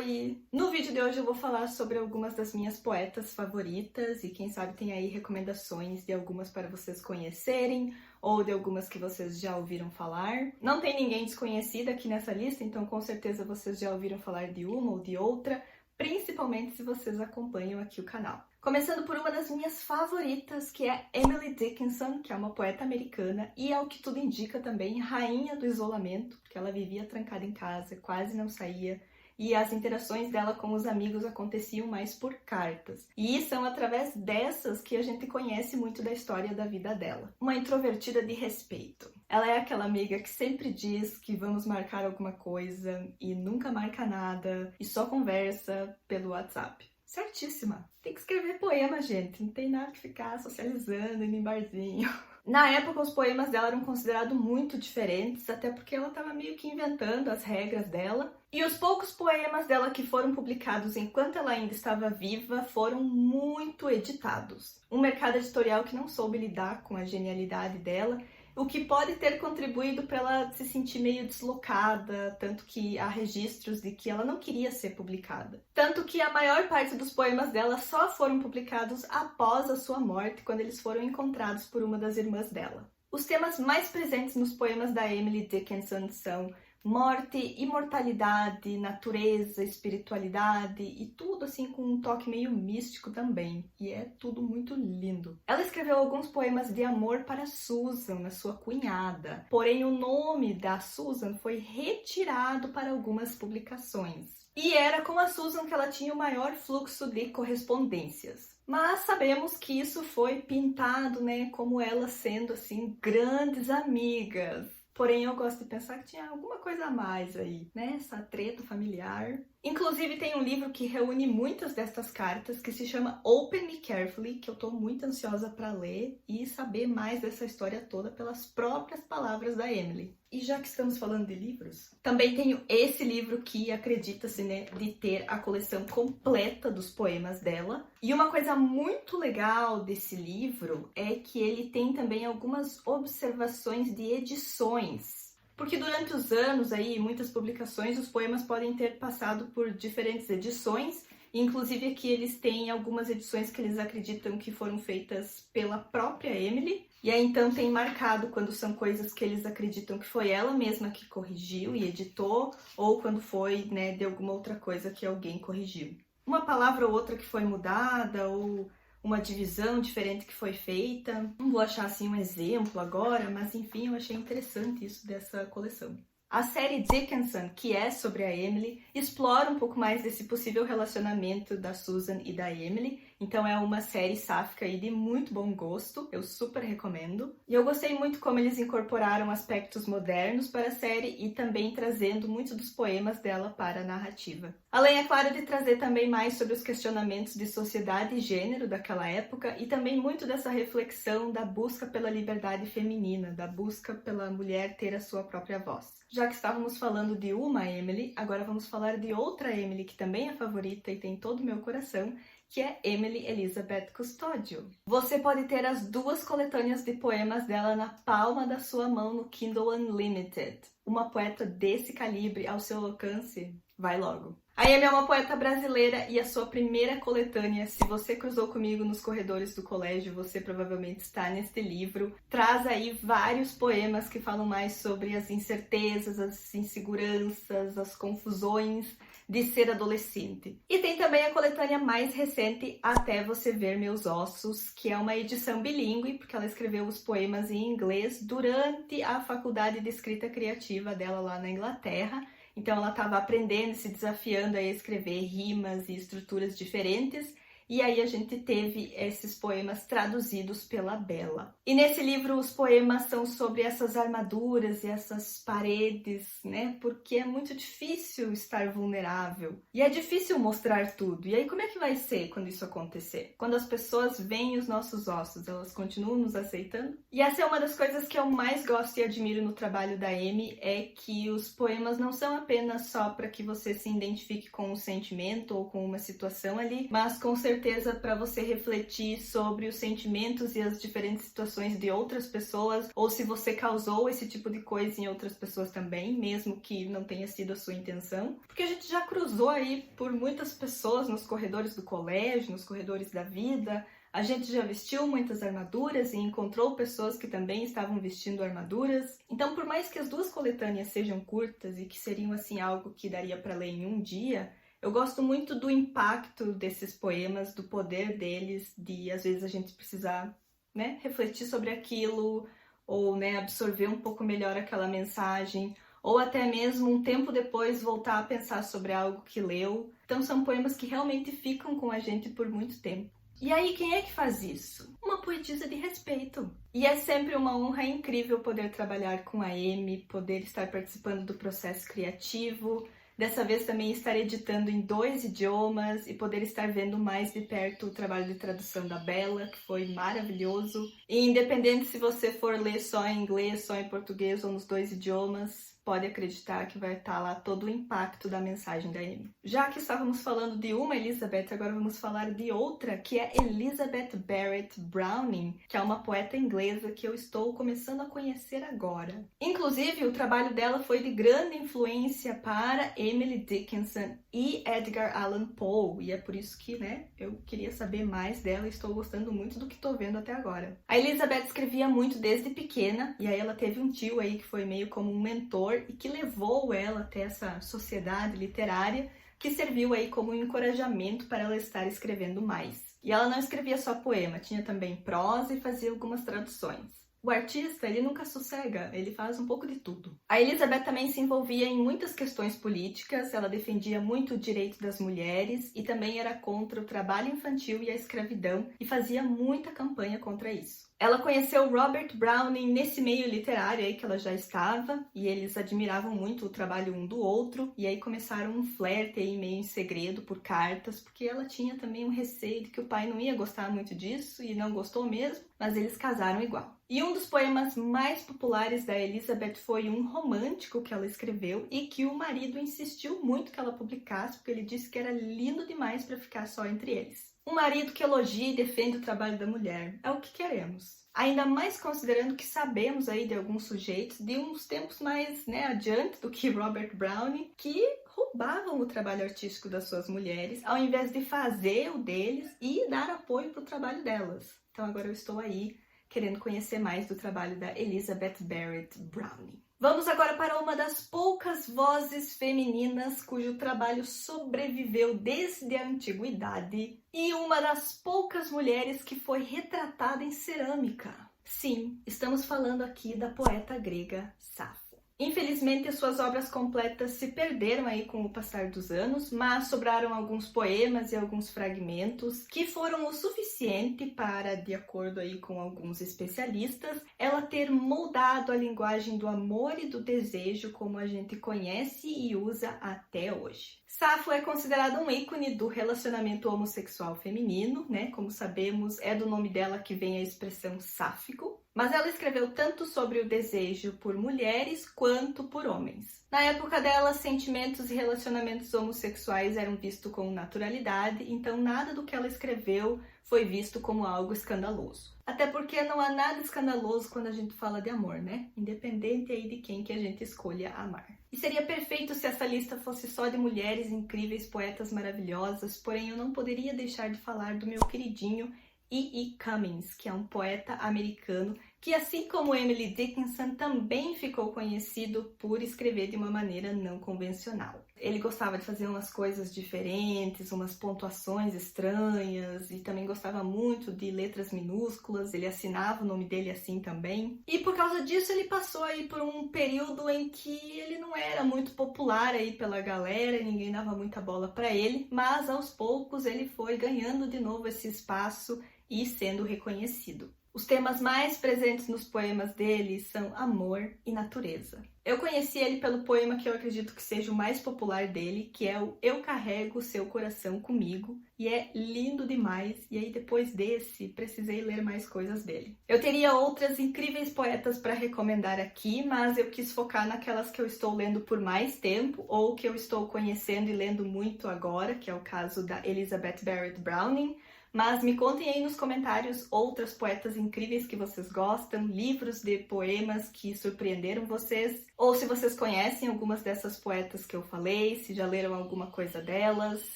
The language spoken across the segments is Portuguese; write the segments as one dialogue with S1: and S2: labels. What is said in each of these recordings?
S1: Oi! No vídeo de hoje eu vou falar sobre algumas das minhas poetas favoritas e quem sabe tem aí recomendações de algumas para vocês conhecerem ou de algumas que vocês já ouviram falar. Não tem ninguém desconhecido aqui nessa lista, então com certeza vocês já ouviram falar de uma ou de outra, principalmente se vocês acompanham aqui o canal. Começando por uma das minhas favoritas, que é Emily Dickinson, que é uma poeta americana e, ao que tudo indica também, rainha do isolamento, porque ela vivia trancada em casa, quase não saía, e as interações dela com os amigos aconteciam mais por cartas. E são através dessas que a gente conhece muito da história da vida dela. Uma introvertida de respeito. Ela é aquela amiga que sempre diz que vamos marcar alguma coisa e nunca marca nada e só conversa pelo WhatsApp. Certíssima. Tem que escrever poema, gente. Não tem nada que ficar socializando, indo em barzinho. Na época, os poemas dela eram considerados muito diferentes, até porque ela estava meio que inventando as regras dela. E os poucos poemas dela que foram publicados enquanto ela ainda estava viva foram muito editados. Um mercado editorial que não soube lidar com a genialidade dela, o que pode ter contribuído para ela se sentir meio deslocada, tanto que há registros de que ela não queria ser publicada. Tanto que a maior parte dos poemas dela só foram publicados após a sua morte, quando eles foram encontrados por uma das irmãs dela. Os temas mais presentes nos poemas da Emily Dickinson são morte, imortalidade, natureza, espiritualidade e tudo assim com um toque meio místico também. E é tudo muito lindo. Ela escreveu alguns poemas de amor para Susan, a sua cunhada. Porém, o nome da Susan foi retirado para algumas publicações. E era com a Susan que ela tinha o maior fluxo de correspondências. Mas sabemos que isso foi pintado, né, como elas sendo assim grandes amigas. Porém, eu gosto de pensar que tinha alguma coisa a mais aí, né? Essa treta familiar. Inclusive, tem um livro que reúne muitas destas cartas, que se chama Open Me Carefully, que eu tô muito ansiosa para ler e saber mais dessa história toda pelas próprias palavras da Emily. E já que estamos falando de livros, também tenho esse livro que acredita-se, né, de ter a coleção completa dos poemas dela. E uma coisa muito legal desse livro é que ele tem também algumas observações de edições. Porque durante os anos aí, muitas publicações, os poemas podem ter passado por diferentes edições. Inclusive aqui eles têm algumas edições que eles acreditam que foram feitas pela própria Emily. E aí então tem marcado quando são coisas que eles acreditam que foi ela mesma que corrigiu e editou, ou quando foi, né, de alguma outra coisa que alguém corrigiu. Uma palavra ou outra que foi mudada, ou uma divisão diferente que foi feita. Não vou achar assim um exemplo agora, mas enfim, eu achei interessante isso dessa coleção. A série Dickinson, que é sobre a Emily, explora um pouco mais desse possível relacionamento da Susan e da Emily. Então é uma série sáfica e de muito bom gosto, eu super recomendo. E eu gostei muito como eles incorporaram aspectos modernos para a série e também trazendo muitos dos poemas dela para a narrativa. Além, é claro, de trazer também mais sobre os questionamentos de sociedade e gênero daquela época e também muito dessa reflexão da busca pela liberdade feminina, da busca pela mulher ter a sua própria voz. Já que estávamos falando de uma Emily, agora vamos falar de outra Emily que também é favorita e tem todo o meu coração, que é Emily Elizabeth Custódio. Você pode ter as duas coletâneas de poemas dela na palma da sua mão no Kindle Unlimited. Uma poeta desse calibre ao seu alcance, vai logo. A Amy é uma poeta brasileira e a sua primeira coletânea, se você cruzou comigo nos corredores do colégio, você provavelmente está neste livro, traz aí vários poemas que falam mais sobre as incertezas, as inseguranças, as confusões de ser adolescente. E tem também a coletânea mais recente, Até Você Ver Meus Ossos, que é uma edição bilíngue, porque ela escreveu os poemas em inglês durante a faculdade de escrita criativa dela lá na Inglaterra. Então ela estava aprendendo, se desafiando a escrever rimas e estruturas diferentes. E aí a gente teve esses poemas traduzidos pela Bella. E nesse livro os poemas são sobre essas armaduras e essas paredes, né? Porque é muito difícil estar vulnerável. E é difícil mostrar tudo. E aí como é que vai ser quando isso acontecer? Quando as pessoas veem os nossos ossos, elas continuam nos aceitando? E essa é uma das coisas que eu mais gosto e admiro no trabalho da Amy, é que os poemas não são apenas só para que você se identifique com um sentimento ou com uma situação ali, mas com certeza certeza para você refletir sobre os sentimentos e as diferentes situações de outras pessoas, ou se você causou esse tipo de coisa em outras pessoas também, mesmo que não tenha sido a sua intenção. Porque a gente já cruzou aí por muitas pessoas nos corredores do colégio, nos corredores da vida. A gente já vestiu muitas armaduras e encontrou pessoas que também estavam vestindo armaduras. Então, por mais que as duas coletâneas sejam curtas e que seriam assim algo que daria para ler em um dia, eu gosto muito do impacto desses poemas, do poder deles, de às vezes a gente precisar, né, refletir sobre aquilo, ou, né, absorver um pouco melhor aquela mensagem, ou até mesmo um tempo depois voltar a pensar sobre algo que leu. Então são poemas que realmente ficam com a gente por muito tempo. E aí, quem é que faz isso? Uma poetisa de respeito. E é sempre uma honra incrível poder trabalhar com a Amy, poder estar participando do processo criativo. Dessa vez também estar editando em 2 idiomas e poder estar vendo mais de perto o trabalho de tradução da Bella, que foi maravilhoso. E independente se você for ler só em inglês, só em português ou nos 2 idiomas, pode acreditar que vai estar lá todo o impacto da mensagem da Amy. Já que estávamos falando de uma Elizabeth, agora vamos falar de outra, que é Elizabeth Barrett Browning, que é uma poeta inglesa que eu estou começando a conhecer agora. Inclusive, o trabalho dela foi de grande influência para Emily Dickinson e Edgar Allan Poe, e é por isso que, né, eu queria saber mais dela e estou gostando muito do que estou vendo até agora. A Elizabeth escrevia muito desde pequena, e aí ela teve um tio aí que foi meio como um mentor e que levou ela até essa sociedade literária, que serviu aí como um encorajamento para ela estar escrevendo mais. E ela não escrevia só poema, tinha também prosa e fazia algumas traduções. O artista, ele nunca sossega, ele faz um pouco de tudo. A Elizabeth também se envolvia em muitas questões políticas, ela defendia muito o direito das mulheres e também era contra o trabalho infantil e a escravidão e fazia muita campanha contra isso. Ela conheceu Robert Browning nesse meio literário aí que ela já estava, e eles admiravam muito o trabalho um do outro, e aí começaram um flerte aí meio em segredo por cartas, porque ela tinha também um receio de que o pai não ia gostar muito disso, e não gostou mesmo, mas eles casaram igual. E um dos poemas mais populares da Elizabeth foi um romântico que ela escreveu e que o marido insistiu muito que ela publicasse, porque ele disse que era lindo demais para ficar só entre eles. Um marido que elogia e defende o trabalho da mulher. É o que queremos. Ainda mais considerando que sabemos aí de alguns sujeitos de uns tempos mais, né, adiante do que Robert Browning, que roubavam o trabalho artístico das suas mulheres, ao invés de fazer o deles e dar apoio para o trabalho delas. Então agora eu estou aí querendo conhecer mais do trabalho da Elizabeth Barrett Browning. Vamos agora para uma das poucas vozes femininas cujo trabalho sobreviveu desde a antiguidade e uma das poucas mulheres que foi retratada em cerâmica. Sim, estamos falando aqui da poeta grega Safo. Infelizmente, as suas obras completas se perderam aí com o passar dos anos, mas sobraram alguns poemas e alguns fragmentos que foram o suficiente para, de acordo aí com alguns especialistas, ela ter moldado a linguagem do amor e do desejo como a gente conhece e usa até hoje. Safo é considerada um ícone do relacionamento homossexual feminino, né? Como sabemos, é do nome dela que vem a expressão sáfico. Mas ela escreveu tanto sobre o desejo por mulheres quanto por homens. Na época dela, sentimentos e relacionamentos homossexuais eram vistos com naturalidade, então nada do que ela escreveu foi visto como algo escandaloso. Até porque não há nada escandaloso quando a gente fala de amor, né? Independente aí de quem que a gente escolha amar. E seria perfeito se essa lista fosse só de mulheres incríveis, poetas maravilhosas, porém eu não poderia deixar de falar do meu queridinho E.E. Cummings, que é um poeta americano que, assim como Emily Dickinson, também ficou conhecido por escrever de uma maneira não convencional. Ele gostava de fazer umas coisas diferentes, umas pontuações estranhas, e também gostava muito de letras minúsculas, ele assinava o nome dele assim também. E por causa disso ele passou aí por um período em que ele não era muito popular aí pela galera, ninguém dava muita bola para ele, mas aos poucos ele foi ganhando de novo esse espaço e sendo reconhecido. Os temas mais presentes nos poemas dele são amor e natureza. Eu conheci ele pelo poema que eu acredito que seja o mais popular dele, que é o Eu Carrego o Seu Coração Comigo, e é lindo demais, e aí depois desse, precisei ler mais coisas dele. Eu teria outras incríveis poetas para recomendar aqui, mas eu quis focar naquelas que eu estou lendo por mais tempo, ou que eu estou conhecendo e lendo muito agora, que é o caso da Elizabeth Barrett Browning. Mas me contem aí nos comentários outras poetas incríveis que vocês gostam, livros de poemas que surpreenderam vocês, ou se vocês conhecem algumas dessas poetas que eu falei, se já leram alguma coisa delas.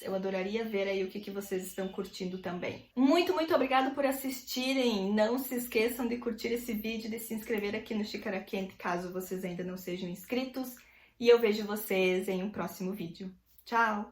S1: Eu adoraria ver aí o que vocês estão curtindo também. Muito, muito obrigada por assistirem. Não se esqueçam de curtir esse vídeo, de se inscrever aqui no Xícara Quente, caso vocês ainda não sejam inscritos. E eu vejo vocês em um próximo vídeo. Tchau!